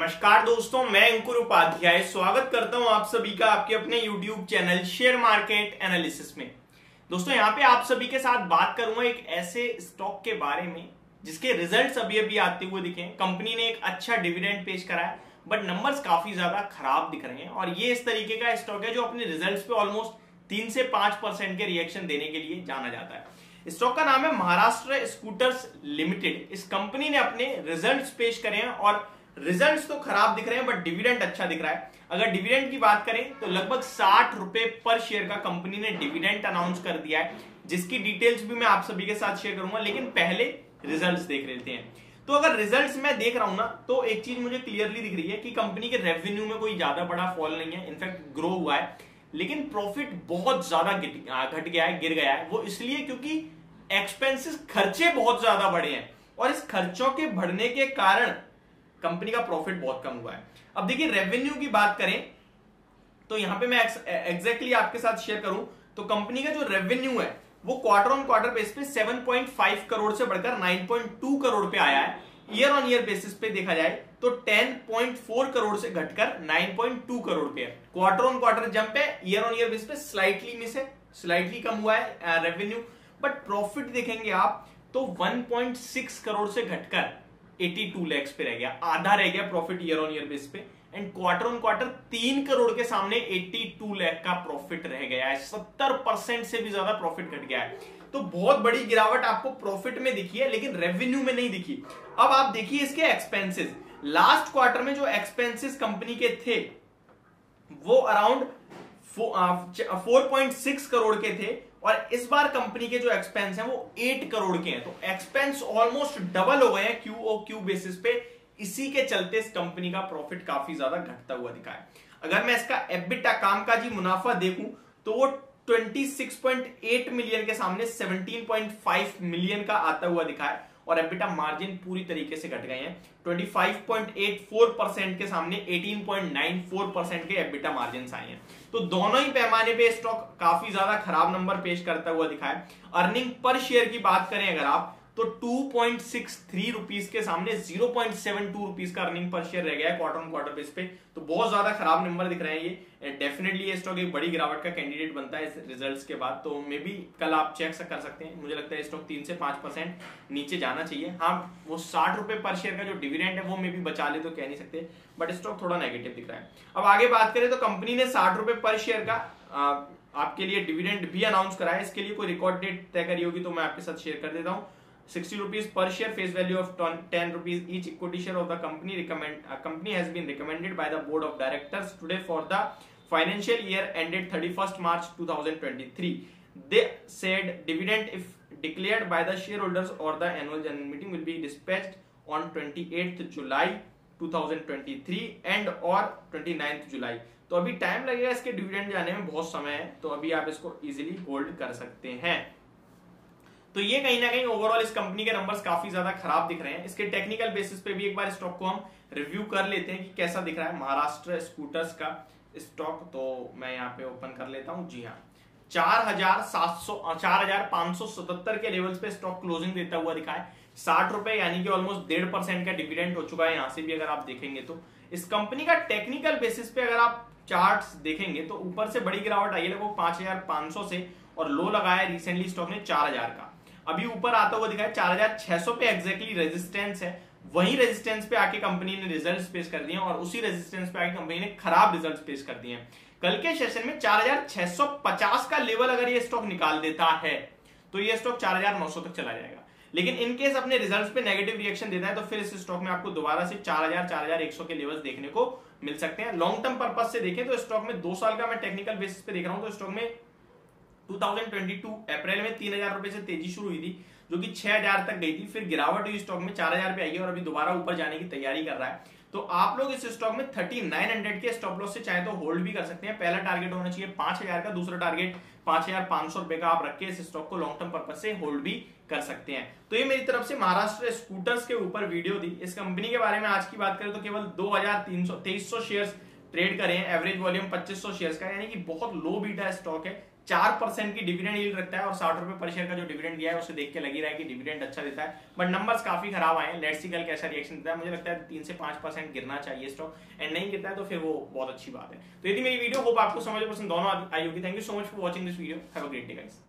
नमस्कार दोस्तों, मैं अंकुर उपाध्याय स्वागत करता हूं आप सभी का आपके अपने YouTube channel share market analysis में। दोस्तों यहां पे आप सभी के साथ बात करूंगा एक ऐसे स्टॉक के बारे में जिसके रिजल्ट्स अभी अभी आते हुए दिखे। कंपनी ने एक अच्छा डिविडेंड पेश करा है बट नंबर्स काफी ज्यादा खराब दिख रहे हैं और ये इस तरीके का स्टॉक है जो अपने रिजल्ट्स पे ऑलमोस्ट 3 से 5% के रिएक्शन देने के लिए जाना जाता है। स्टॉक का नाम है महाराष्ट्र स्कूटर्स लिमिटेड। इस कंपनी ने अपने रिजल्ट्स पेश करे हैं और रिजल्ट्स तो खराब दिख रहे हैं बट डिविडेंड अच्छा दिख रहा है। अगर डिविडेंड की बात करें तो लगभग 60 रुपए पर शेयर का कंपनी ने डिविडेंड अनाउंस कर दिया है, जिसकी डिटेल्स भी मैं आप सभी के साथ शेयर करूंगा। लेकिन पहले रिजल्ट्स देख लेते हैं। तो अगर रिजल्ट्स मैं देख रहा हूं ना तो एक चीज मुझे क्लियरली दिख रही है कि कंपनी के रेवेन्यू में कोई ज्यादा बड़ा फॉल नहीं है, इनफैक्ट ग्रो हुआ है। लेकिन प्रॉफिट बहुत ज्यादा घट गया है, गिर गया है। वो इसलिए क्योंकि एक्सपेंसेस खर्चे बहुत ज्यादा बढ़े हैं और इस खर्चों के बढ़ने के कारण कंपनी का प्रॉफिट बहुत कम हुआ है। अब देखिए रेवेन्यू की बात करें तो यहां पे मैं एग्जैक्टली आपके साथ शेयर करूं तो कंपनी का जो रेवेन्यू है वो क्वार्टर ऑन क्वार्टर बेस पे 7.5 करोड़ से बढ़कर 9.2 करोड़ पे आया है। ईयर ऑन ईयर बेसिस पे देखा जाए तो 10.4 करोड़ से घटकर 9.2 करोड़ पे है। क्वार्टर ऑन क्वार्टर जंप है, ईयर ऑन ईयर बेसिस पे स्लाइटली मिस है, स्लाइटली कम हुआ है रेवेन्यू। बट प्रॉफिट देखेंगे आप तो 1.6 करोड़ से घटकर 82 लाख पे रह गया, आधा रह गया profit year on year base पे। And quarter on quarter 3 crore के सामने 82 लाख का प्रॉफिट रह गया है। 70% से भी ज्यादा प्रॉफिट घट गया है। तो बहुत बड़ी गिरावट आपको प्रॉफिट में दिखी है लेकिन रेवेन्यू में नहीं दिखी। अब आप देखिए इसके एक्सपेंसेस। लास्ट क्वार्टर में जो एक्सपेंसेस कंपनी के थे वो अराउंड 4.6 करोड़ के थे और इस बार कंपनी के जो एक्सपेंस हैं वो 8 करोड़ के हैं। तो एक्सपेंस ऑलमोस्ट डबल हो गए हैं QoQ बेसिस पे। इसी के चलते इस कंपनी का प्रॉफिट काफी ज्यादा घटता हुआ दिखा है। अगर मैं इसका एबिटा कामकाजी मुनाफा देखूं तो वो 26.8 मिलियन के सामने 17.5 मिलियन का आता हुआ दिखा है और एबिटा मार्जिन पूरी तरीके से घट गए हैं। 25.84% के सामने 18.94% के एबिटा मार्जिन आए हैं। तो दोनों ही पैमाने पे स्टॉक काफी ज्यादा खराब नंबर पेश करता हुआ दिखा है। अर्निंग पर शेयर की बात करें अगर आप तो 2.63 रुपीज के सामने 0.72 रुपीज का अर्निंग पर शेयर रह गया है क्वार्टर ऑन क्वार्टर बेस पे। तो बहुत ज्यादा खराब नंबर दिख रहे हैं ये। डेफिनेटली ये स्टॉक एक बड़ी गिरावट का कैंडिडेट बनता है इस रिजल्ट्स के बाद। तो मे बी कल आप चेक कर सकते हैं। मुझे लगता है स्टॉक 3 से 5% नीचे जाना चाहिए। हाँ, वो 60 रुपए पर शेयर का जो डिविडेंड है वो मे बी बचा ले तो कह नहीं सकते, बट स्टॉक थोड़ा नेगेटिव दिख रहा है। अब आगे बात करें तो कंपनी ने 60 रुपए पर शेयर का आपके लिए डिविडेंड भी अनाउंस करा है। इसके लिए कोई रिकॉर्ड डेट तय करी होगी तो मैं आपके साथ शेयर कर देता हूँ। 60 rupees per share, face value of 10 rupees each equity share of the company. Company has been recommended by the board of directors today for the financial year ended 31st March 2023. They said dividend if declared by the shareholders or the annual general meeting will be dispatched on 28th July 2023 and or 29th July. तो अभी time लगेगा इसके dividend जाने में, बहुत समय है। तो अभी आप इसको इजीली होल्ड कर सकते हैं। तो ये कहीं ना कहीं ओवरऑल इस कंपनी के नंबर्स काफी ज्यादा खराब दिख रहे हैं। इसके टेक्निकल बेसिस पे भी एक बार स्टॉक को हम रिव्यू कर लेते हैं कि कैसा दिख रहा है महाराष्ट्र स्कूटर्स का स्टॉक। तो मैं यहाँ पे ओपन कर लेता हूँ। जी हाँ, 4,577 के लेवल्स पे स्टॉक क्लोजिंग देता हुआ दिखा है। 60 रुपए यानी कि ऑलमोस्ट 1.5% का डिविडेंड हो चुका है। यहाँ से भी अगर आप देखेंगे तो इस कंपनी का टेक्निकल बेसिस पे अगर आप चार्ट्स देखेंगे तो ऊपर से बड़ी गिरावट आई है लगभग 5,500 से और लो लगाया रिसेंटली स्टॉक ने 4,000 का। अभी ऊपर आता हुआ दिखा है 4,600 पे एग्जैक्टली रेजिस्टेंस है। वही रेजिस्टेंस पे आके कंपनी ने रिजल्ट्स पेश कर दिए और उसी रेजिस्टेंस पे आके कंपनी ने खराब रिजल्ट्स पेश कर दिए हैं। कल के सेशन में 4,650 का लेवल अगर ये स्टॉक निकाल देता है तो ये स्टॉक 4,900 तक चला जाएगा। लेकिन इनकेस अपने रिजल्ट्स पे नेगेटिव रिएक्शन देता है तो फिर इस स्टॉक में आपको दोबारा से 4,000 4,100 के लेवल्स देखने को मिल सकते हैं। लॉन्ग टर्म पर्पज से देखें तो स्टॉक में 2 साल का मैं टेक्निकल बेसिस पे देख रहा हूं तो स्टॉक में 2022 अप्रैल में 3,000 रुपए से तेजी शुरू हुई थी जो कि 6,000 तक गई थी। फिर गिरावट हुई स्टॉक में 4,000 पे आई है और अभी दोबारा ऊपर जाने की तैयारी कर रहा है। तो आप लोग इस स्टॉक में 3,900 के स्टॉप लॉस से चाहे तो होल्ड भी कर सकते हैं। पहला टारगेट होना चाहिए 5,000 का, दूसरा टारगेट 5,500 रुपए का आप रख के इस स्टॉक को लॉन्ग टर्म पर्पज से होल्ड भी कर सकते हैं। तो ये मेरी तरफ से महाराष्ट्र स्कूटर्स के ऊपर वीडियो थी। इस कंपनी के बारे में आज की बात करें तो केवल 2,2300 शेयर ट्रेड करें, एवरेज वॉल्यूम 2,500 शेयर्स का, यानी कि बहुत लो बीटा स्टॉक है। 4% की डिविडेंड यील्ड रखता है और 60 रुपए पर शेयर का जो डिविडेंड दिया है उसे देख के लग ही रहा है कि डिविडेंड अच्छा देता है, बट नंबर्स काफी खराब आए हैं। लेट्स सी कल कैसा रिएक्शन देता है। मुझे लगता है 3 से 5% गिरना चाहिए स्टॉक, एंड नहीं गिरता है तो फिर वो बहुत अच्छी बात है। तो यदि मेरी वीडियो होप आपको समझ पसंद दोनों आई होगी। Thank you so much for watching this video. Have a great day guys.